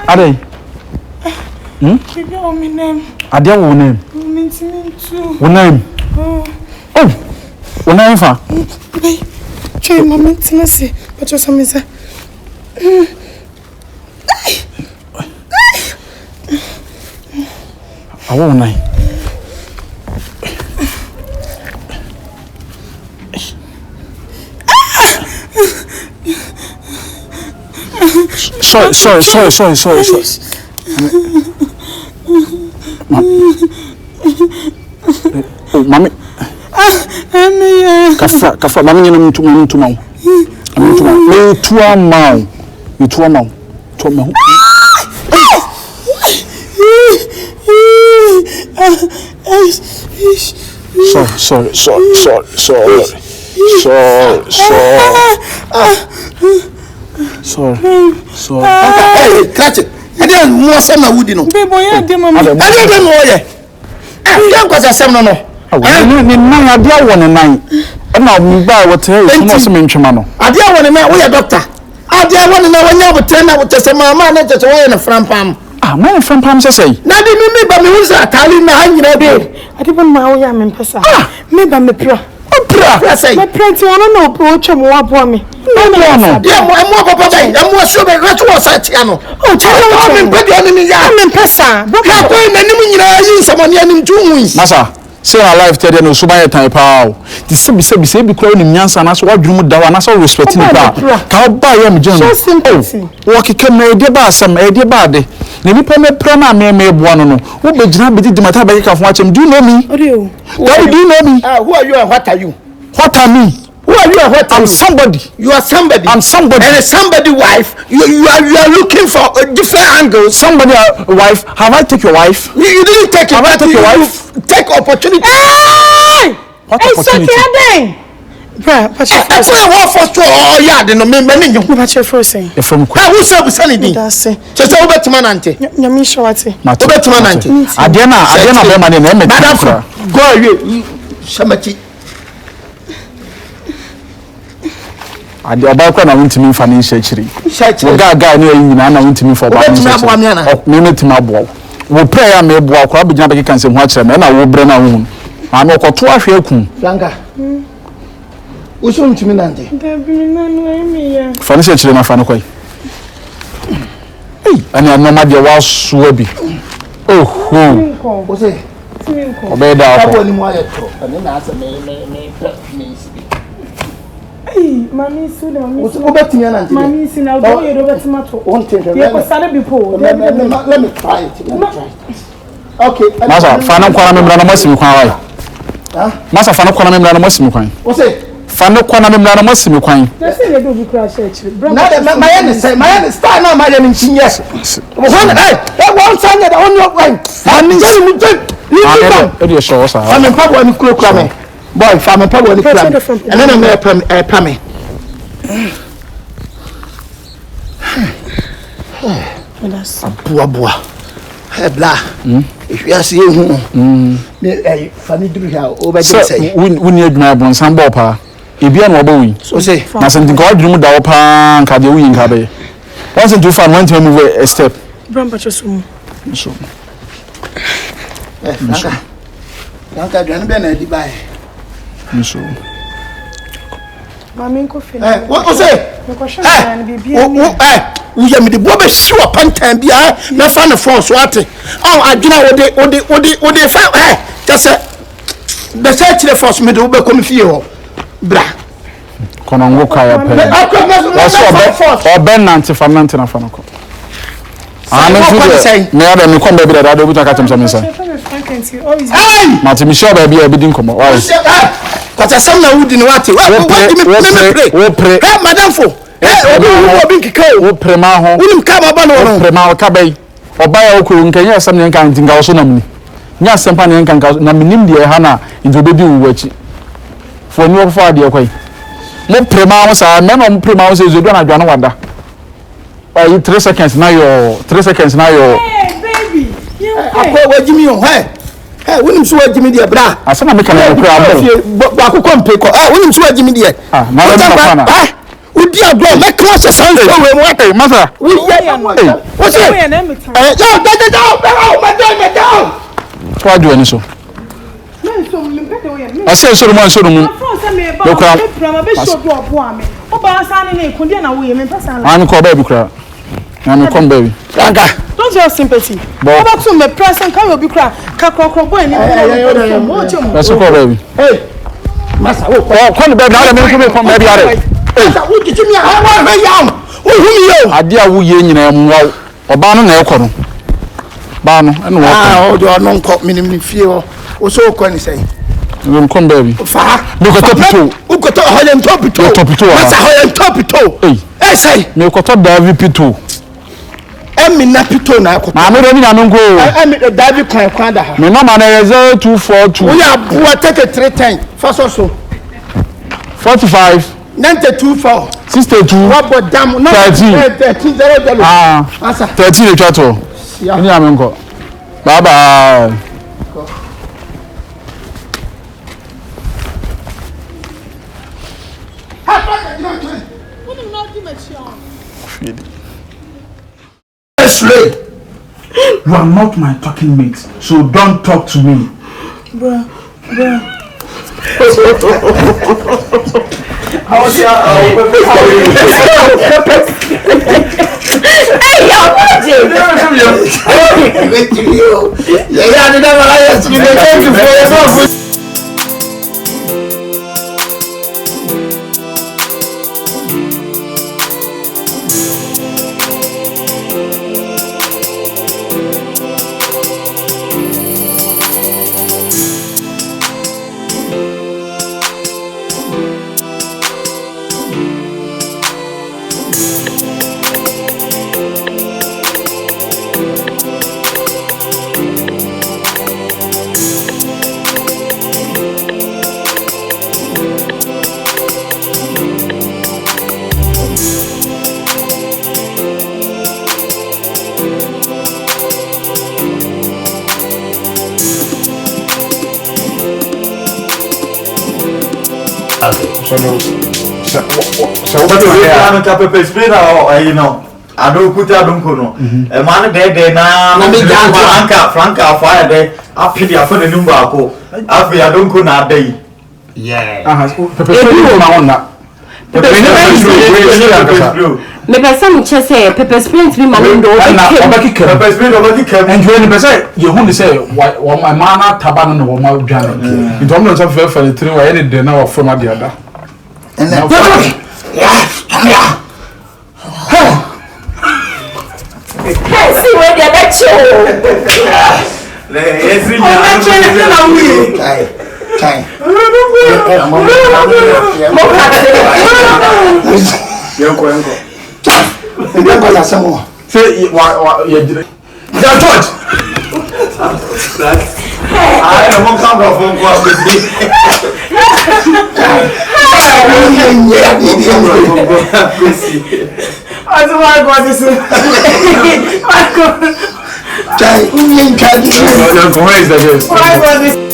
Ade. Baby, oh, my name. Ade wo name? Wo name? Oh. Wo name fa? Baby. Try my maintenance. But you some say. Awo nine. Sorry. Oh, mommy. Kafa, mommy, you know to me. Sorry. Hey, catch it. I didn't more some wood, you know. Baby, I didn't know. I don't go to some no. I dear one and nine. And now we buy what tell you some inchmano. I dear one and nine, we are doctor. I dear one and now when you have 10 hours to say my man just away in a Frampam. Man from Pam say. Now they me, but me was a Italian 9 year old. I didn't know I am in Pesa. Maybe I'm a pro. My parents want to know approach and more for me. No. Yeah, I'm more papa. I'm more sure that was at Tiano. Oh, I'm in Pesa. But I'm going to someone in June. Massa, say our life today no Subaya type. The say be crying in Yansa and that's what you would and that's all respecting the How buy him, John? So simple. What can make the some idea bad. Never permit Prana may one no. Who be Jana did the matter by watch him? Do you know me? Why do you know me? Who are you and what are you? What are me? Who are you and what are you? I'm somebody. You are somebody. I'm somebody. And a somebody wife. You are looking for different angles. Somebody wife. Have I take your wife? You didn't take it. Have I take your wife? Take opportunity. Hey! What opportunity? Bruh, but you first say what for sure oh yeah the no me you but you first say from who say we say ni that's say just say obetima nante nyami shawati obetima nante adena be ma na me madam go away shamati ade obakwa na wontimi fa ne nhyachiri ga ne yin na wontimi fa ba me metima abo wo pray ya me bo akwa abegina be kan se ho akere me na wo bre na wo ana okoto ahwe akun Franka Uso ntimi nante. Fani se chire na fani kwai. Ani anoma de wa suwa bi. Ose. Obeda ako. Abo ni mo aye to. Ani na asa me sibi. Mami su na mi. Uso obetinya nante. Mami si na do ye do betima to. Ye ko sale bi po. Let me try it. Okay. Masa fana kwa na memra na masimi kwan wai. Masa fana kwa na memra na masimi kwan. Ose. Fana kwa na memra na masimi kwan. Say they do be crash church. Na de my star na my name chinye. Hey, one sign that on your way. Ani say me take. E dey show sa. Fame pabo ni kura me. Boy, fame pabo ni kura me. And then I'm pame. That's Boa. Hey bla. If you are see hu. Me fani duru ha o ba say. We need my bon sambo pa. Ebia na obawi. So say. Na something God dream da wo pa nka de wi nka be. Once into fan want to move a step. Bramba chosumu. So. Franka dwan be na di bai. So. Mami nko fe. What say? We am the bobe sure pantan bia na fa na phone so ate. Oh adwina wo de fa just the search the force me do be come fie ho. Bra. Kono ngo kaya pe. O ben nante fa nante na fa no ko. Ana fi me ada me kom be da do buta ka temsa me sa. Hey! Mati mi sure ba bia bi din komo. Why? Kwata sam na wudi ni wate. Wo pray. Hey madam fo. Obi nkika wo prema ho. Unim ka baba no. Prema ka bai. Oba ya okuru nkanya sam ne nka ntinga so na mni. Nya sempa ne nka na minim de ha na ntobebi wo wachi. Fo ni wo fa de kwai. Mo prema ho sa me no mo prema ho se zo do na dwa no wada. 3 seconds na yo. Hey baby. Akwa wajimi yo. Hey, unim so wajimi de bra. Asana me kana ko abo. Ba ko kompe ko. Unim so wajimi de. Na Udi agro make class sound so we what mother. We what's it? Down. Why do any so? I say so much so no. I'm call baby cry. I'm come baby. Franka. Don't you have sympathy? About to me present can you be cry? Kakro boy ni. Let's call baby. Hey. Massa, come baby now me come baby are. Hey, what did you mean? I want me young. Who you? Adia wo ye nyina mu wa. Oba no na ekọ no. Ba no ene wo. Ah, o do no nko minimum fie ho. O so ko ni say. We come baby. Fa. Me ko topito. U ko to hoyem topito. Massa hoyem topito. Hey. Say. Me ko to David pito. Emi na pito na ko. Ma me do ni na me go. Emi David kwan da ha. Me no ma na 0242. We are boa take 310. First also. 45 92 62 what but damn no 13 13 e chato ni amenko bye bye you are not my talking mate, so don't talk to me. Bruh. How's your So what do you have to pepper spray or you know? I don't put out don't know. A man there now. Franka fire there. I pity for the number. I don't go now day. Yeah. Me person just say pepper spray to be my window. Pepper spray over the cab. And you say you want to say why my mana taban no my jana. You don't know something for the three or any day now from the other. And then see where they bet you. say what you did. George. I don't come from I don't want to say. I go. Jai, you can't do it. Where is the